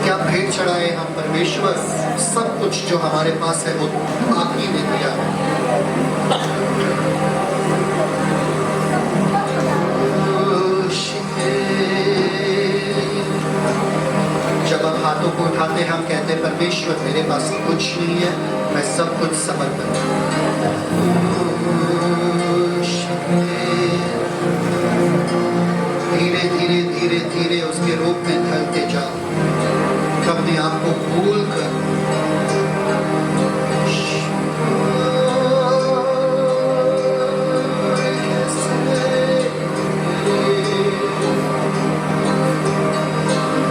क्या भेंट चढ़ाए हम परमेश्वर? सब कुछ जो हमारे पास है वो आप ही ने दिया है। जब हम हाथों को उठाते हैं हम कहते हैं परमेश्वर मेरे पास कुछ नहीं है, मैं सब कुछ समर्पित धीरे धीरे धीरे धीरे उसके रूप में ढलते जाओ, अपने आप को भूल कर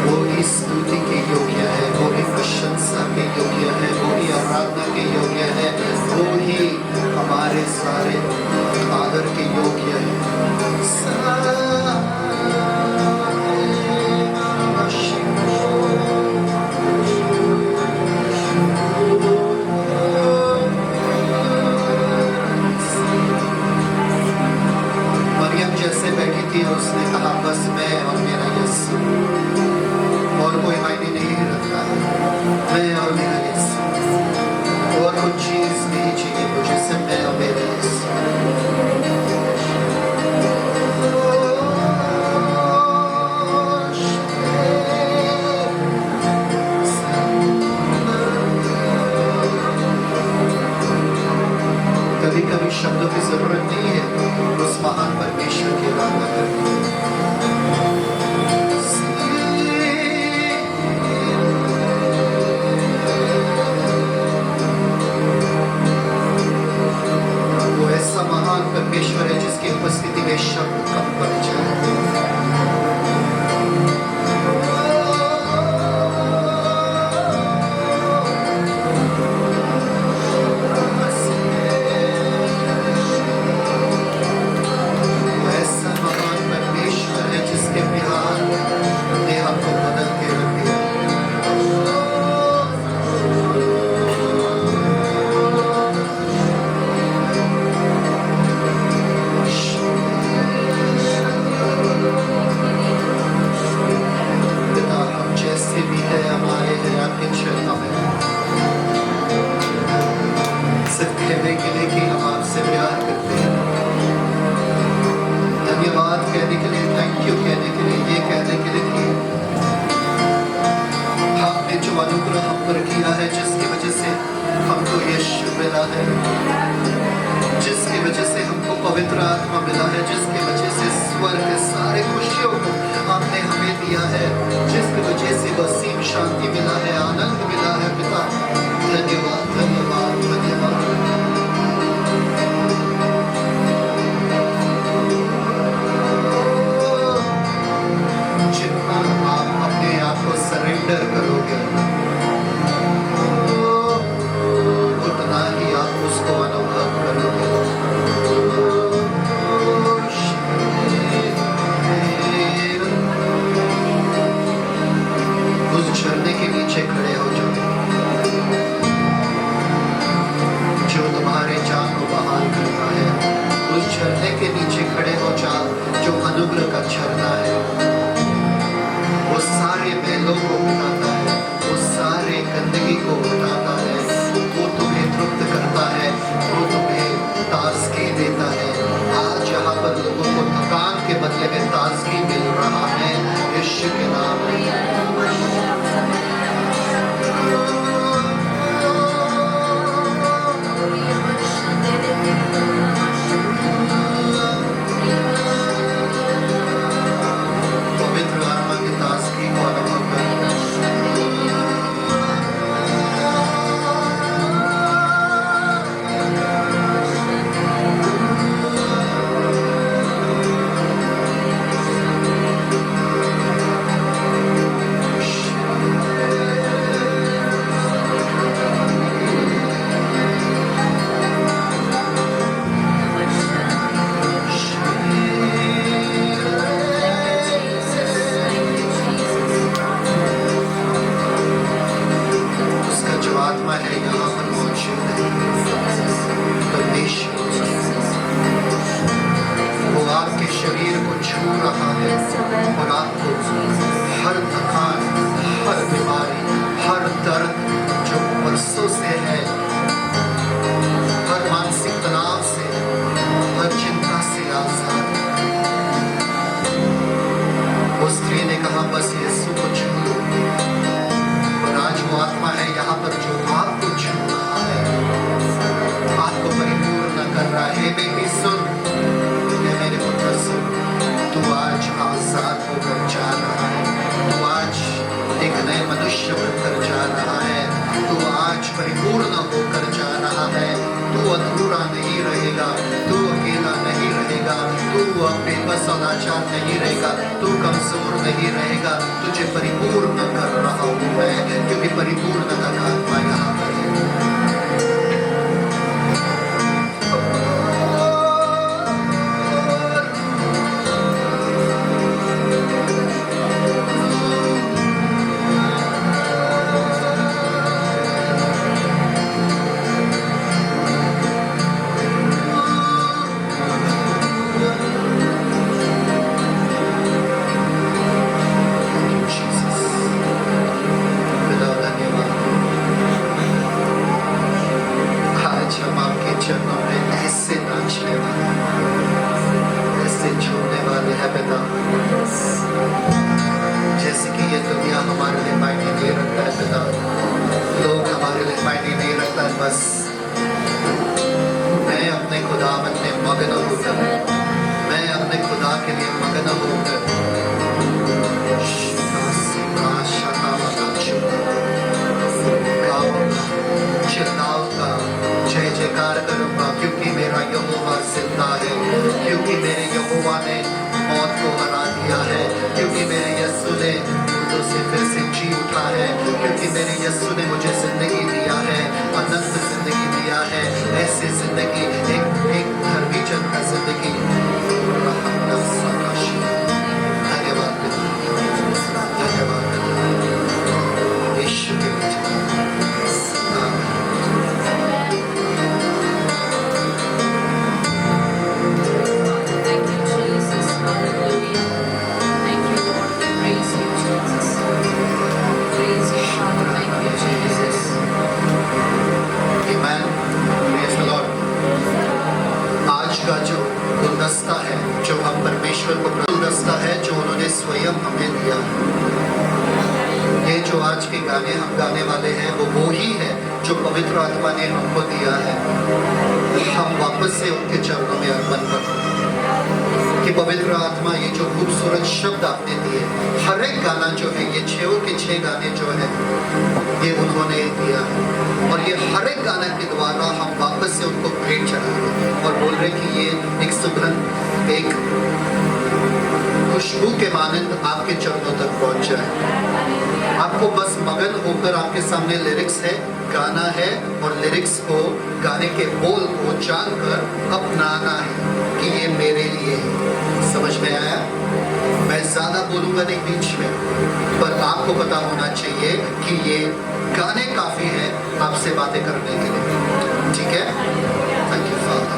वो ही स्तुति के योग्य है, वो ही प्रशंसा के योग्य है, वो ही आराधना के योग्य है, वो ही हमारे सारे आदर के योग्य है। जैसे बैठी थी उसने कहा बस मैं और मेरा यीशु, और कोई मायने नहीं रखता, मैं और मेरा यीशु, और कुछ चीज नहीं चाहिए मुझे, सिर्फ मैं और मेरा यीशु। कभी कभी शब्दों की जरूरत नहीं है उस महान परमेश्वर की आराधना करने। वो ऐसा महान परमेश्वर है जिसकी उपस्थिति में शब्द कम पड़ जाए। जिसकी वजह से हमको पवित्र आत्मा मिला है, जिसकी वजह से स्वर्ग के सारे खुशियों को आपने हमें दिया है, जिसकी वजह से वसीम शांति मिला है, आनंद मिला है। पिता धन्यवाद धन्यवाद धन्यवाद। जितना आप अपने आप को सरेंडर करोगे उतना ही आप उसको अनुभव करोगे। उस झरने के नीचे खड़े हो जाओ जो तुम्हारे जान को बहाल करता है। उस झरने के नीचे खड़े हो जाओ जो अनुग्रह का झरना है। वो सारे बैलों को उठाता है, वो सारे गंदगी को उठाता है, वो तुम्हें तृप्त करता है, वो तुम्हें ताजगी देता है। आज यहाँ पर लोगों को थकान के बदले में ताजगी मिल रहा है यीशु के नाम में। पवित्र आत्मा की ताजगी को अनुभव करना। रहा है और आपको हर थकान, हर बीमारी, आज परिपूर्ण होकर जा रहा है। तू अधूरा नहीं रहेगा, तू अकेला नहीं रहेगा, तू बेबस और लाचार नहीं रहेगा, तू कमजोर नहीं रहेगा। तुझे परिपूर्ण कर रहा हूँ मैं, क्योंकि परिपूर्णता का आत्मा यहाँ पर है। जैसे कि ये दुनिया हमारे लिए मायने नहीं रखता है पिता, लोग हमारे लिए मायने नहीं रखता है। बस मैं अपने खुदावन में मगन होकर, मैं अपने खुदा के लिए मगन होकर चिल्लाऊंगा, जय जयकार करूंगा, क्योंकि मेरा यहोवा जिंदा है, क्योंकि मेरे यहोवा ने मौत को हरा दिया है, क्योंकि मेरे यीशु ने मुर्दों से फिर से जी उठा है, क्योंकि मेरे यीशु ने मुझे जिंदगी दिया है, अनंत जिंदगी दिया है। ऐसी जिंदगी, एक धर्मी जन का जिंदगी। धन्यवाद धन्यवाद यीशु के गुलदस्ता है जो हम परमेश्वर को गुलदस्ता है जो उन्होंने स्वयं हमें दिया। ये जो आज के गाने हम गाने वाले हैं वो ही है जो पवित्र आत्मा ने हमको दिया है। हम वापस से उनके चरणों में अर्पण करते हैं कि पवित्र आत्मा ये जो खूबसूरत शब्द आपने दिए, हर एक गाना जो है, ये 6 के 6 गाने जो है ये उन्होंने दिया है, और ये हर एक गाना के द्वारा हम वापस से उनको भेंट चढ़ाएंगे और बोल रहे कि ये एक सुगंध, एक खुशबू के मानंद आपके चरणों तक पहुंच जाए। आपको बस मगन होकर, आपके सामने लिरिक्स है, गाना है, और लिरिक्स को, गाने के बोल को जानकर अपनाना है कि ये मेरे लिए है। समझ में आया? मैं ज्यादा बोलूंगा नहीं बीच में, पर आपको पता होना चाहिए कि ये गाने काफी हैं आपसे बातें करने के लिए। ठीक है? Thank you father.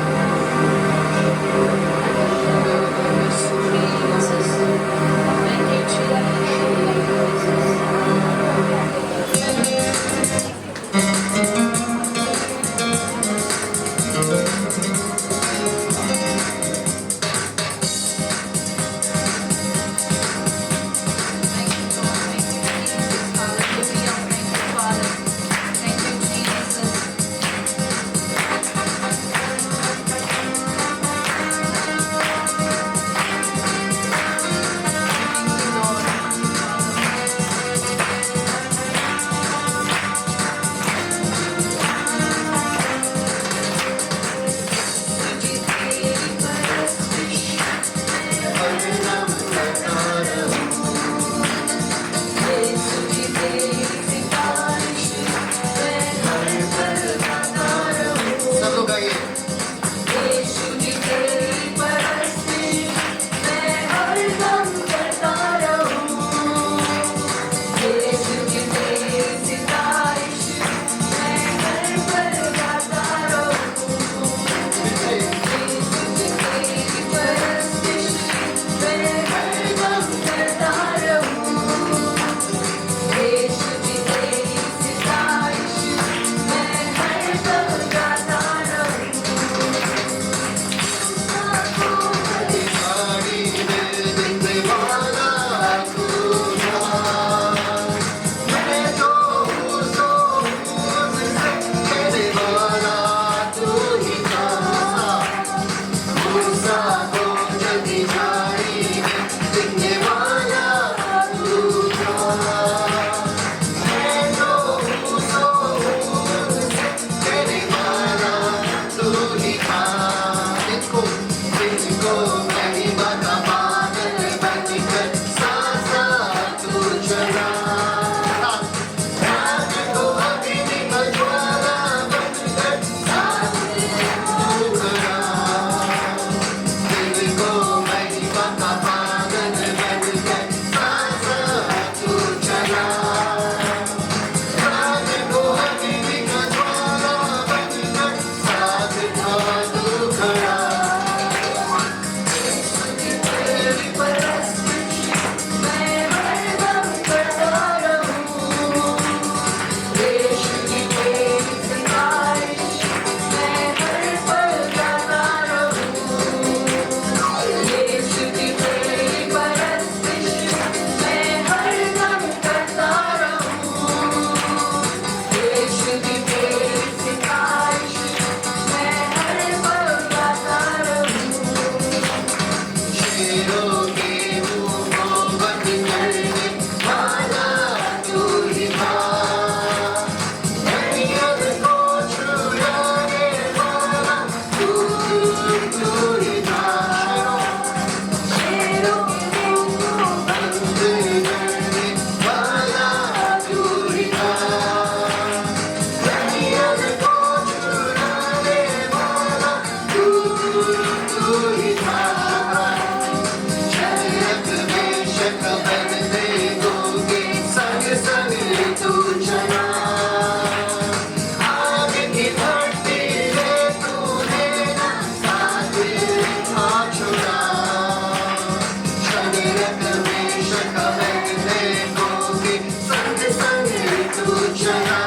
तू चला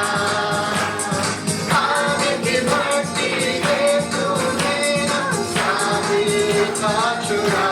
आगे की भक्ति में तूने ना साथी का चुरा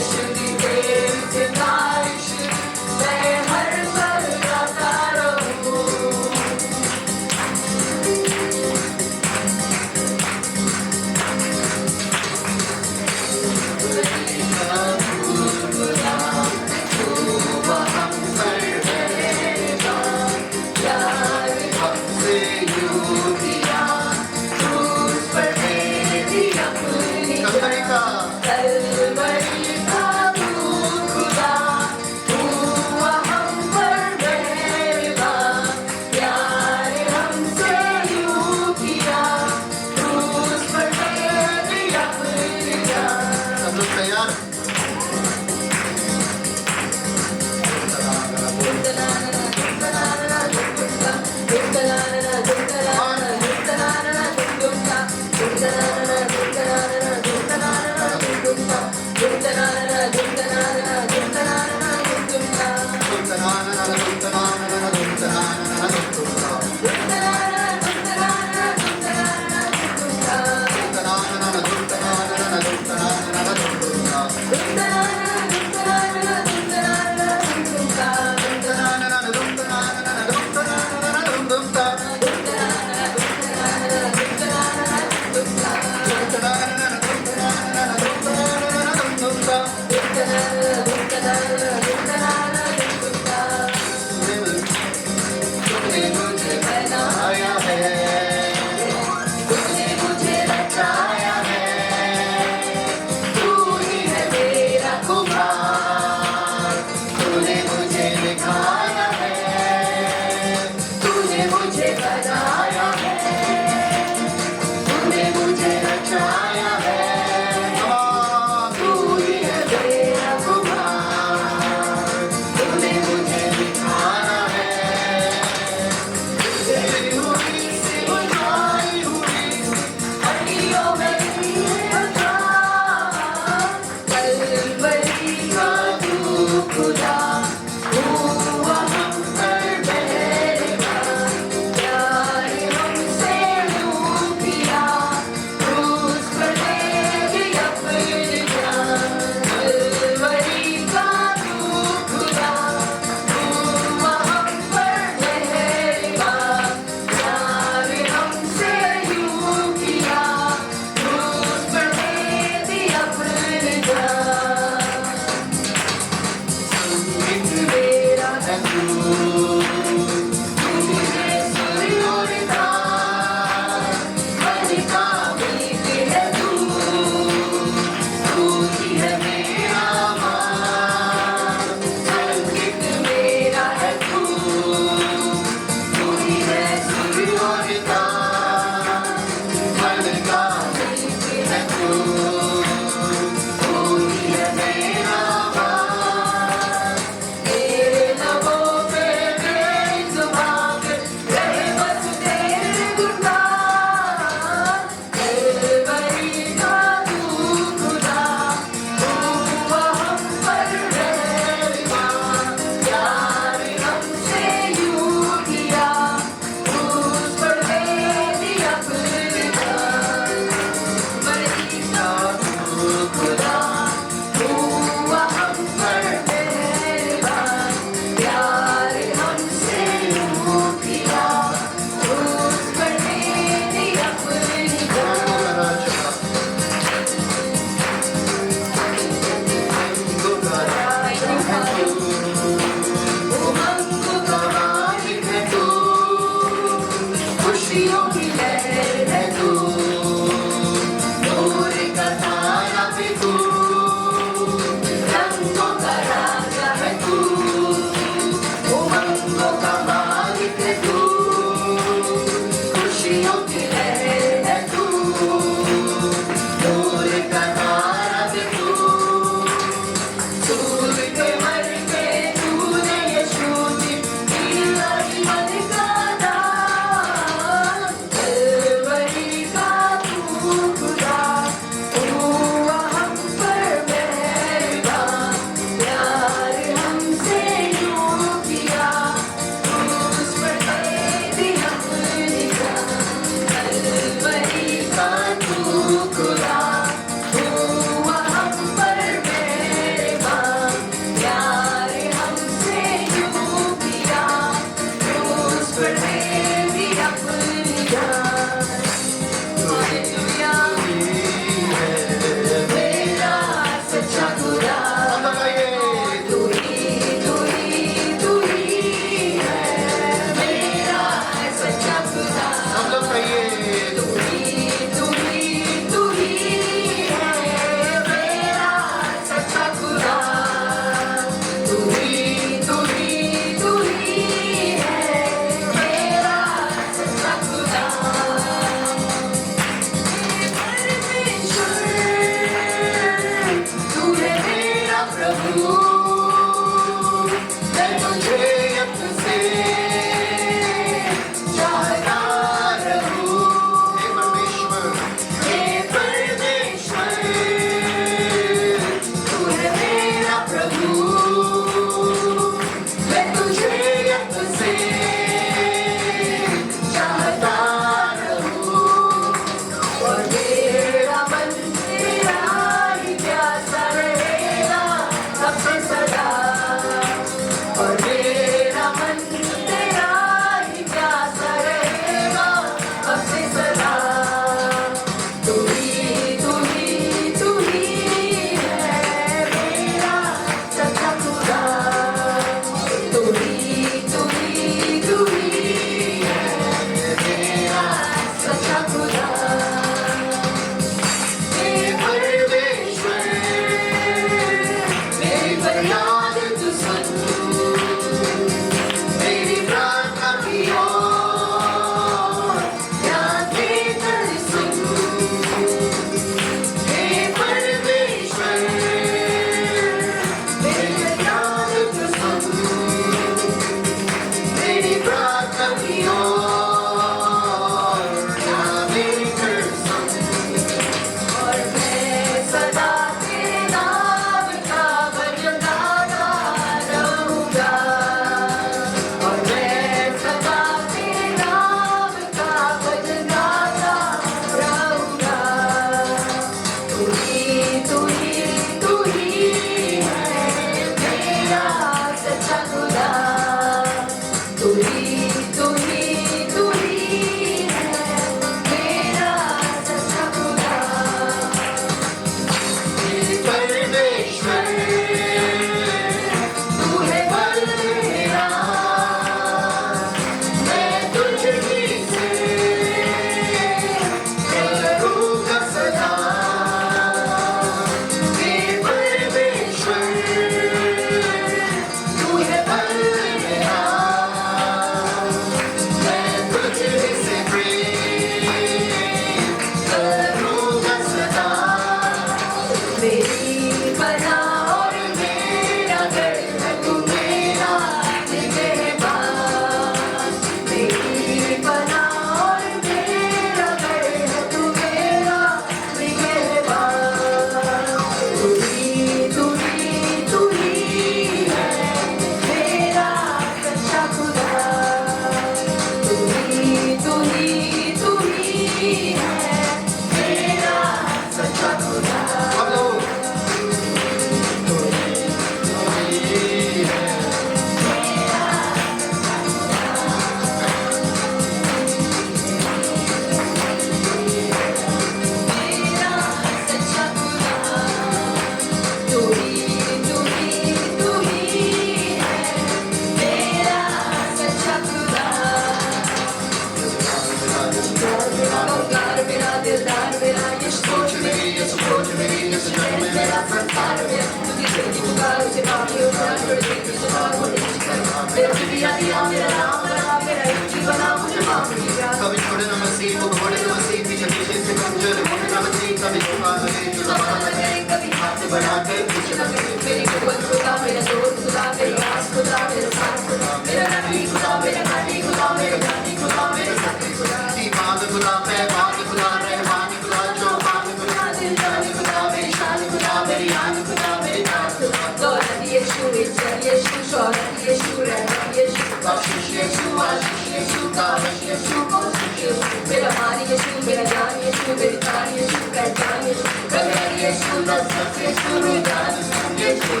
खुदा पैमान खुदा रहमान खुदा चौपान खुदा दिल जान खुदा बेशान खुदा मेरी आन खुदा मेरी जान खुदा दौलत यीशु इज्जत यीशु शौहरत यीशु रहमत यीशु बख्शिश यीशु आशीष यीशु तारीफ यीशु कोशिश यीशु मेरा मान यीशु मेरा जान यीशु मेरी जान यीशु पहचान यीशु प्रगट यीशु नज़रत यीशु रुझान सब यीशु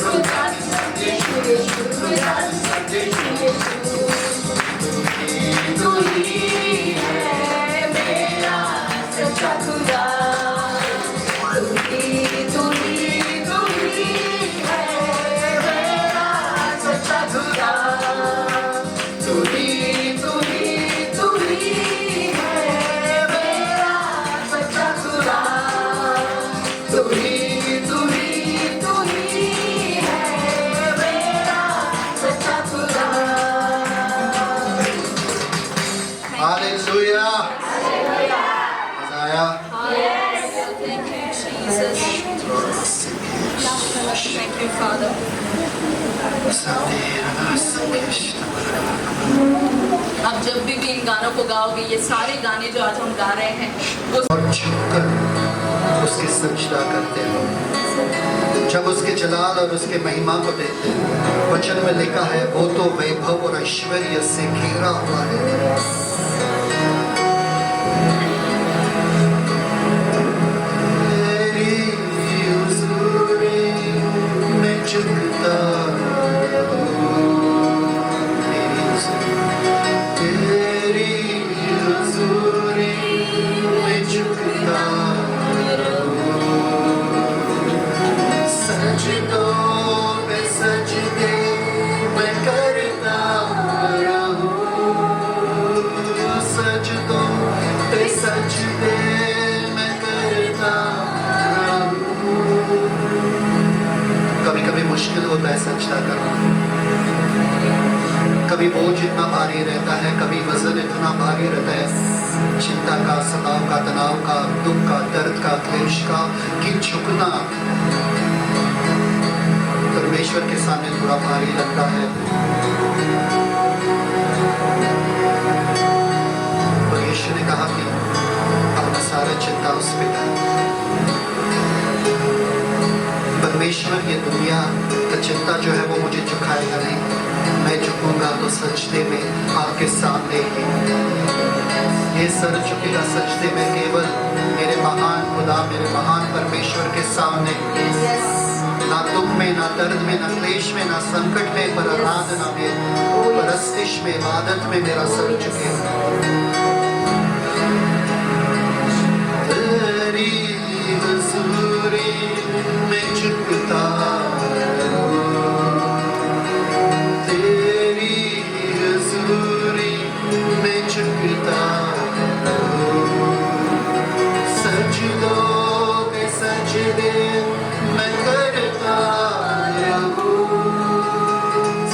रुझान सब यीशु यीशु रुझान सब यीशु यीशु तू ही है मेरा सच्चा खुदा तू ही है मेरा सच्चा खुदा तू ही है मेरा सच्चा खुदा तू ही है मेरा सच्चा खुदा हालेलुया मजा आया Thank you, Jesus. Thank you, Father. अब जब भी इन गानों को गाओगे, ये सारे गाने जो आज हम गा रहे हैं वो और झुककर उसकी सजदा करते हो जब उसके जलाल और उसके महिमा को देखते हैं वचन में लिखा है वो तो वैभव और ऐश्वर्य से घिरा हुआ है तेरी हुजूरी में झुकता तेरी हुजूरी में झुकता सजदों पे सजदे मैं करता रहूं सजदों पे सजदे मैं करता रहूं कभी कभी मुश्किल होता है सजदा करना कभी बोझ इतना भारी रहता है कभी वजन इतना भारी रहता है चिंता का सताव का तनाव का दुख का दर्द का क्लेश का कि झुकना परमेश्वर के सामने थोड़ा भारी लगता है और यीशु ने कहा कि अपना सारा चिंता उस पे डाल परमेश्वर ये दुनिया का चिंता जो है वो मुझे झुकाएगा नहीं मैं झुकूंगा तो सजदे में आपके सामने ही ये सर झुकेगा सजदे में केवल मेरे महान खुदा मेरे महान परमेश्वर के सामने ना दुख में ना दर्द में ना क्लेश में ना संकट में पर आराधना में परस्तिश में इबादत में मेरा सर झुकेगा तेरी हुजूरी में झुकता तेरी हुजूरी में झुकता सजदों पे सजदे मैं करता रहूं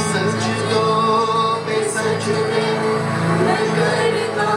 सजदों पे सजदे मैं करता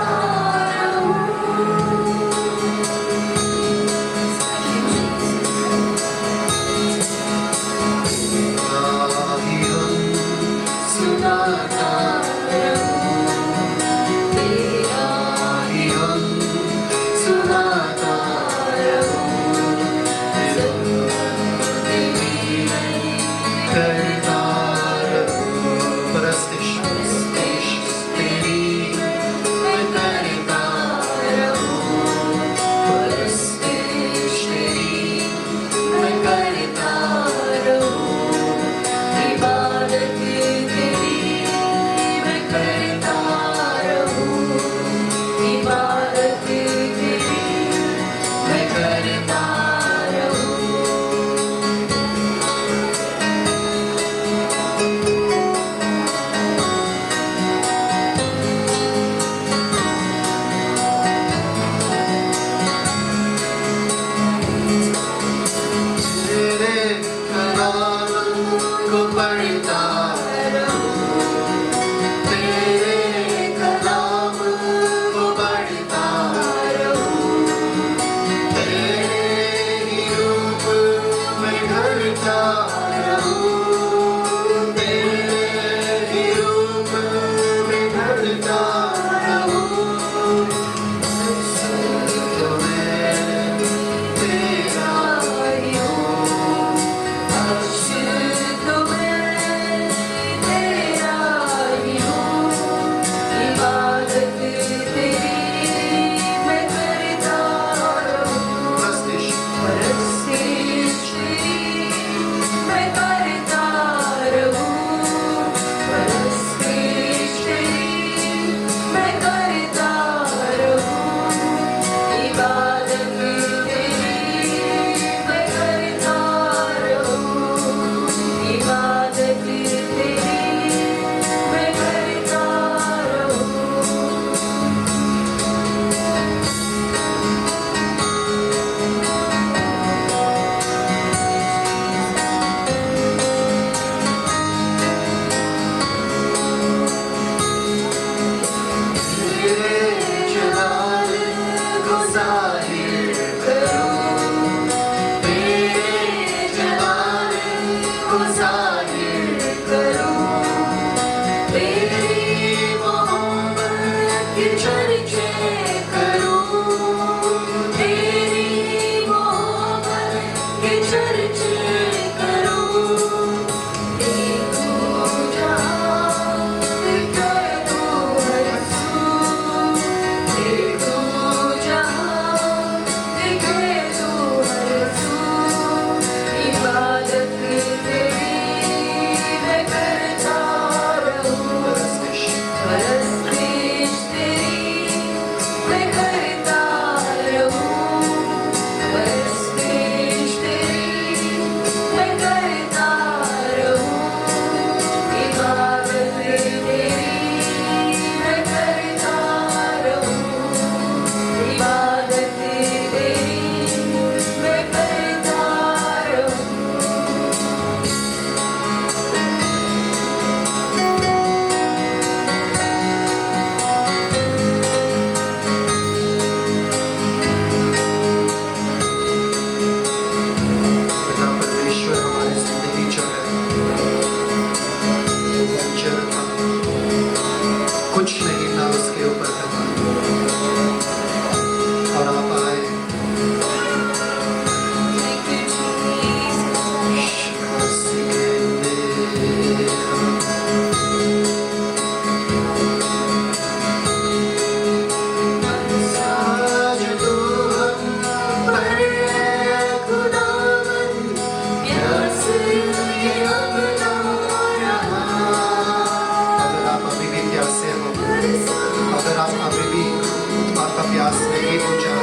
जिसमें भी वो जा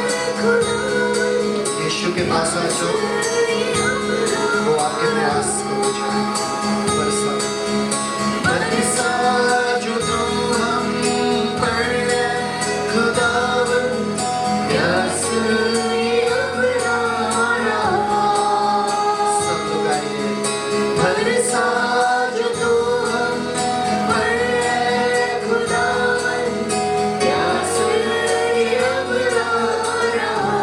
यीशु के पास आ जाओ, वो आपके प्यास को बुझाएगा। बरसा बरसा जो तुम हम पर है खुदावन, प्यास ये अब ना रहा। सब लोग गाइए, बरसा जो तुम हम पर है खुदावन, प्यास ये अब ना रहा।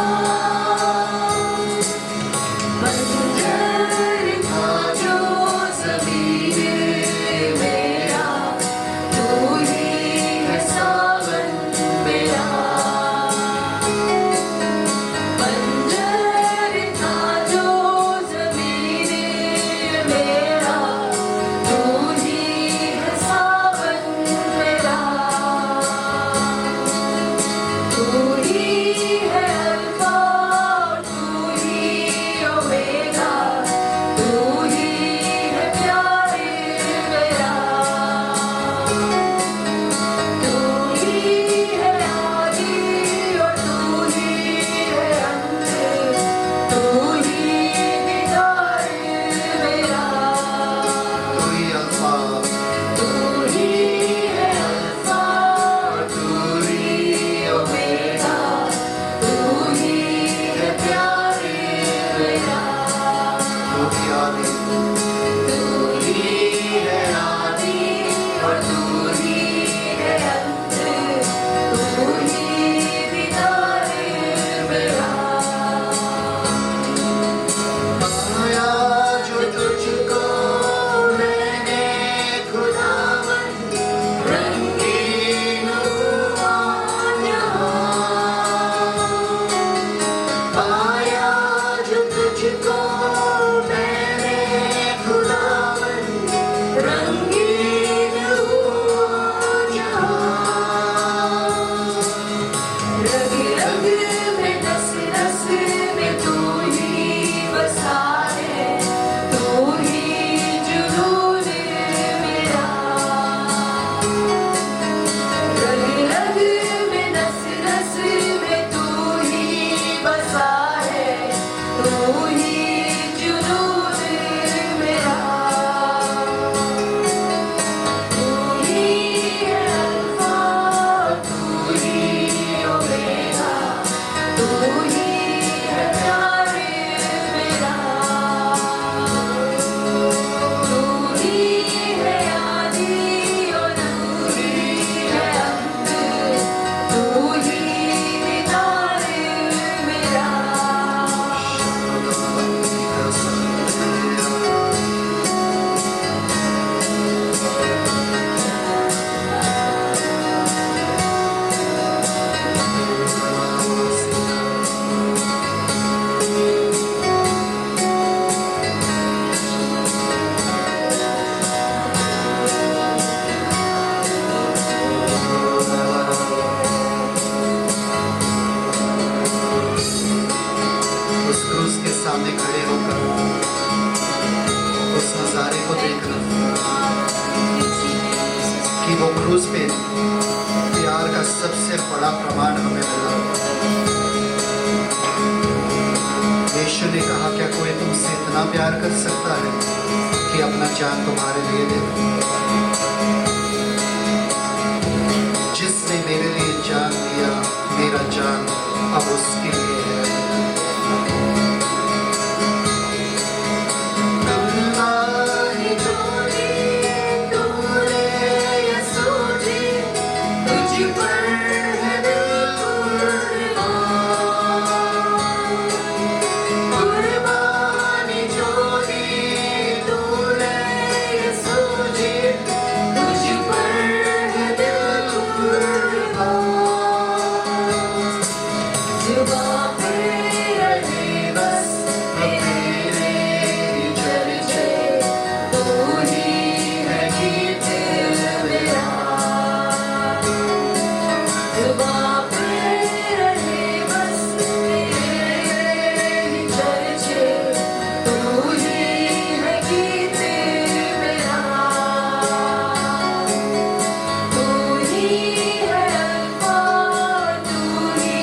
बंजर था जो ज़मीन मेरा, तू ही है सावन मेरा। बंजर था जो ज़मीन मेरा, तू ही है सावन मेरा। तू ही है अल्फा, तू ही ओमेगा, तू ही है प्यारे मेरा। तू ही है आदि और तू ही है अंत, तू ही दीदार मेरा। तू ही अल्फा, तू ही है अल्फा और तू ही ओमेगा, तू ही है प्यारे मेरा। तू ही आदि, तू ही है आदि और तू ही है अंत, तू ही दीदार मेरा। पाया जो तुझको मैंने खुदावन, रंगीन हुआ जहां। पाया जो तुझको मैंने खुदावन, रंगीन हुआ जहां। रग रग में नस नस में तू ही बसा है, तू ही जुनून मेरा। रग रग में नस नस में तू ही बसा है, तू ही जुनून मेरा। तू ही है अल्फा, तू ही ओमेगा, तू ही है प्यारे मेरा। तू ही है आदि और तू ही है अंत, तू ही दीदार मेरा। उस क्रूस के सामने खड़े होकर उस नजारे को देखना कि वो क्रूस पे प्यार का सबसे बड़ा प्रमाण हमें मिला। यीशु ने कहा, क्या कोई तुमसे इतना प्यार कर सकता है कि अपना जान तुम्हारे लिए दे दे? जिसने मेरे लिए जान दिया, मेरा जान अब उसके लिए है। अल्लाह ही जोड़ी तूने यसू जी, तुझ पर है दिल कुर्बान। कुर्बानी जोड़ी तूने यसू जी, तुझ पर है दिल कुर्बान। जुबां पे रहे बस तेरे ही चर्चे, तू ही है गीत मेरा। जुबां पे रहे बस तेरे ही चर्चे, तू ही है गीत मेरा। तू ही है अल्फा, तू ही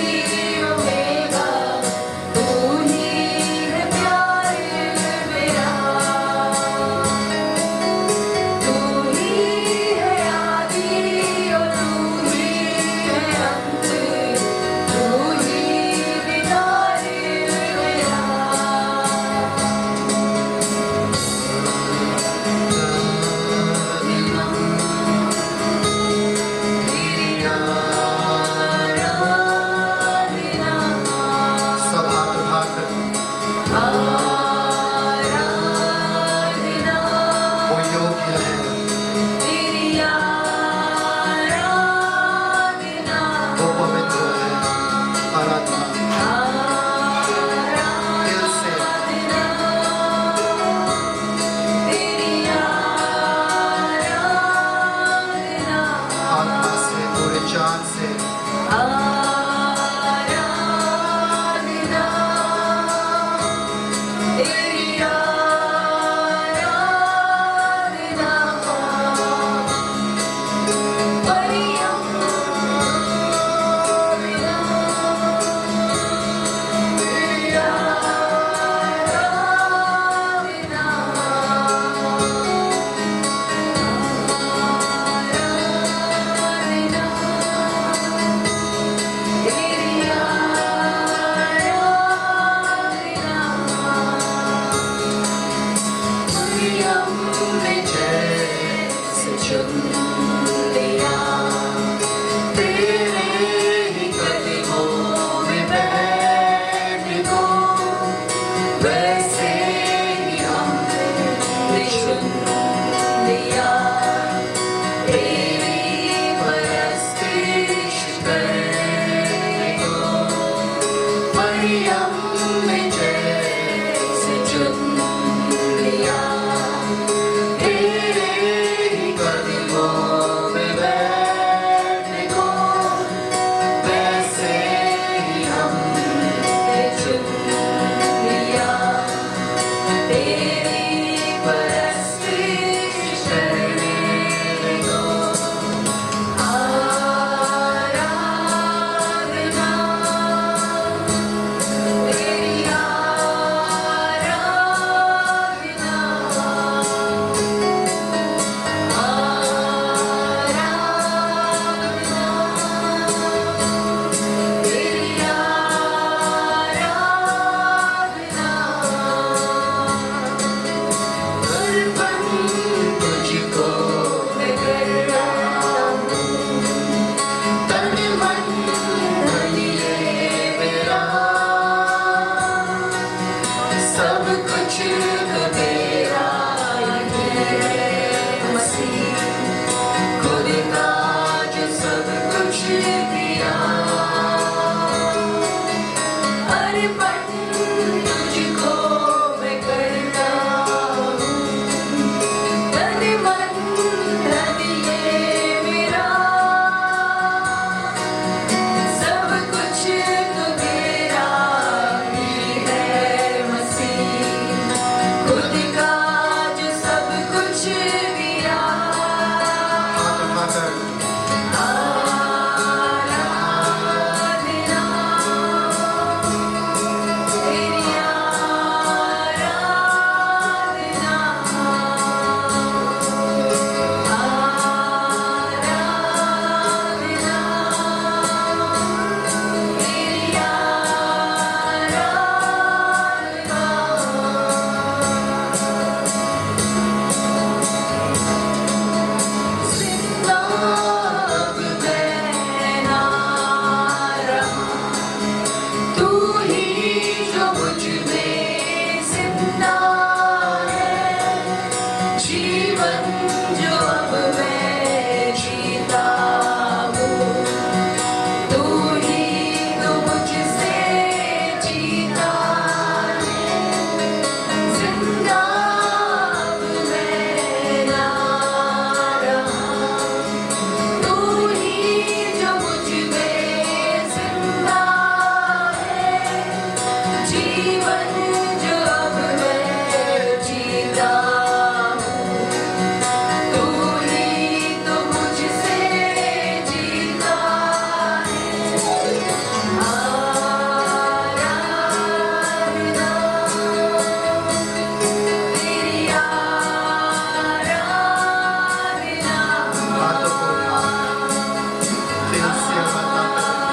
मरियम में जैसे चुन लिया तेरे ही कदमों में बैठने को वैसे ही हमने चुन लिया तेरी परस्तिश करने को आराधना तेरी आराधना तेरी अर्पण तुझको मैं कर रहा हूँ तन मन धन ये मेरा सब कुछ तो तेरा ही है मसीह खुद का जो सब कुछ दिया अर्पण तुझको मैं करता हूँ तन मन धन ये मेरा सब कुछ तो तेरा ही है मसीह खुद का जो सब कुछ दिया हाथ उठाकर आराधना तेरी तू ही जो मुझ में जिंदा है जीवन जो अब मैं जीता हूँ तू ही तो मुझसे जीता है जिंदा अब मैं ना रहा तू ही जो मुझ में जिंदा है जीवन जो अब मैं जीता हूँ तू ही तो मुझसे जीता है आराधना तेरी आराधना हाथों को उठा फिर उससे आराधना करें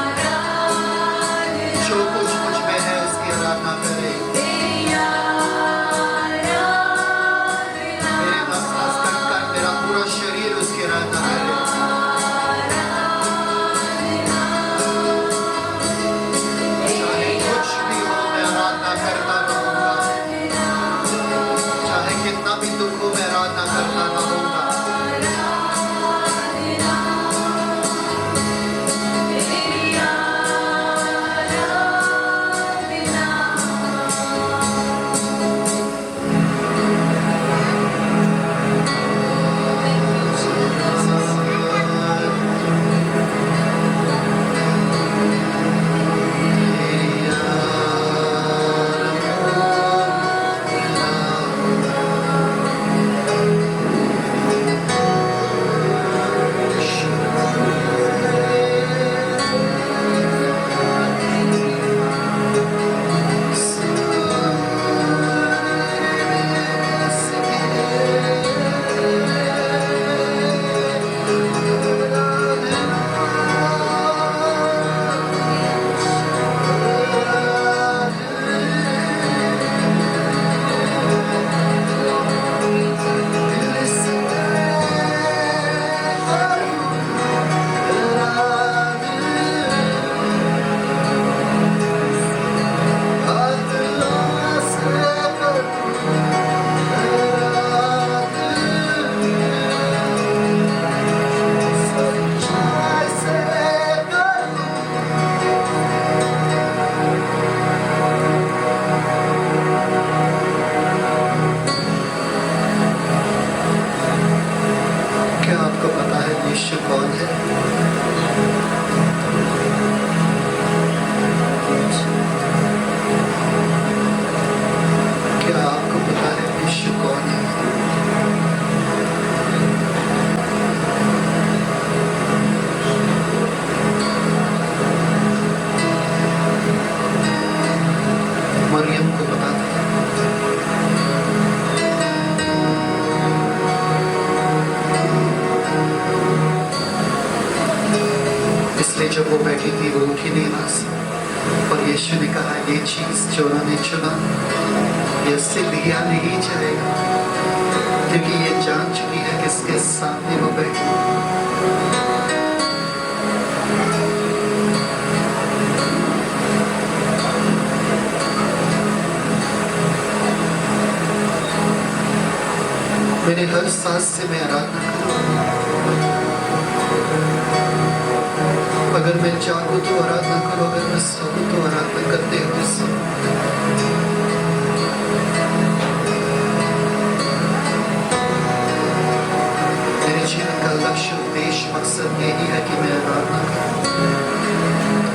जो कुछ मुझ में है उसकी आराधना करें मेरे नस नस कण कण मेरा पूरा शरीर उसकी आराधना करे चाहे कुछ भी हो मैं आराधना करता रहूंगा चाहे कितना भी दुख हो मैं आराधना करता रहूंगा तेरी आराधना कहा ये चीज जो उन्होंने चुना ये उससे लिया नहीं जाएगा, क्योंकि ये जान चुकी है किसके सामने वो बैठी। मेरे हर सांस से मैं आराधना करूं, अगर मैं जागूं तो आराधना करूं, अगर मैं सोऊं तो आराधना करते हुए सोऊं। मेरे जीवन का लक्ष्य उद्देश्य मकसद यही है कि मैं आराधना करूं,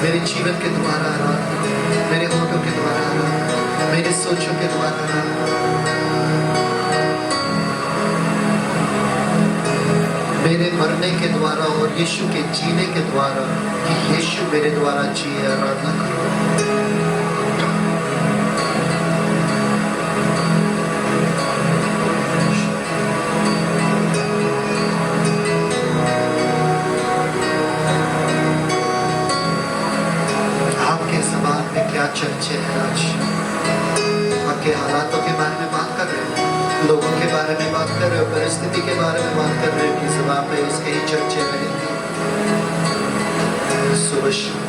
मेरे जीवन के द्वारा आराधना, मेरे होठों के द्वारा आराधना, मेरे सोचों के द्वारा आराधना, मेरे मरने के द्वारा और यीशु के जीने के द्वारा, कि यीशु मेरे द्वारा जिए। आराधना करो। आपके ज़बान में क्या चर्चे हैं आज? आपके हालातों के बारे में बात कर रहे हो, लोगों के बारे में बात कर रहे हो, परिस्थिति के बारे में बात कर रहे हो, कि ज़बान पे उसके ही चर्चे रहेंगे। सुबह शाम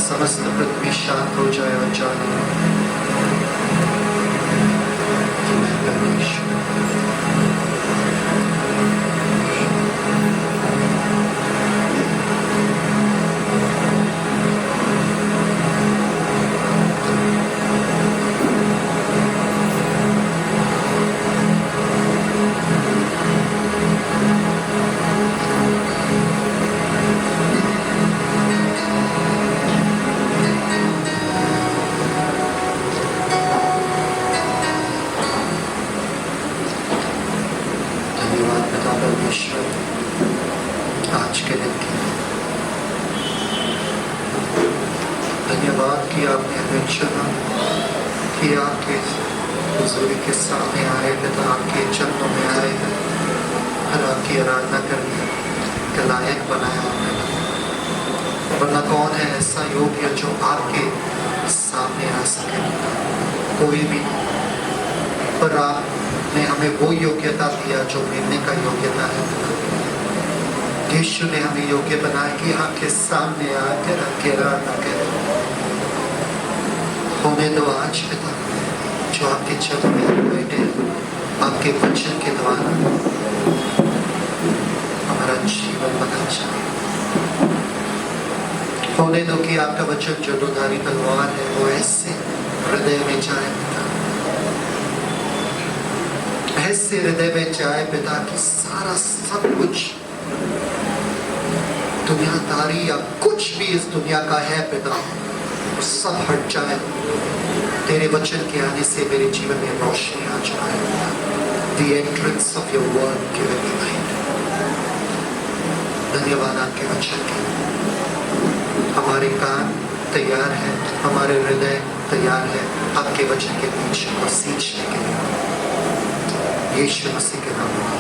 समस्त पृथ्वी शांत हो जाए और जाने कि मैं परमेश्वर। आज के दिन के धन्यवाद कि आपने हमें चुना, कि आपके हुजूरी के सामने आए पिता, आपके चरणों में आए और आपकी आराधना करने के लायक बनाया आपने। वरना कौन है ऐसा योग्य जो आपके सामने आ सके? कोई भी नहीं। पर आपने हमें वो योग्यता दिया जो मिलने का योग्यता है। यीशु ने हमें योग्य बनाया कि आपके सामने आकर आपके आराधना करें। होने दो आज पिता जो आपके चरणों में बैठे आपके वचन के द्वारा हमारा जीवन बदल जाए। होने दो कि आपका वचन जो दोधारी तलवार है वो ऐसे हृदय में जाए पिता, ऐसे हृदय में जाए पिता कि सारा सब कुछ दुनियादारी या कुछ भी इस दुनिया का है पिता वो सब हट जाए। तेरे वचन के आने से मेरे जीवन में रोशनी आ जाए। The entrance of your word give me light। धन्यवाद आपके वचन के। हमारे कान तैयार है, हमारे हृदय तैयार है आपके वचन के बीच को सींचने के लिए। यीशु मसीह के नाम में।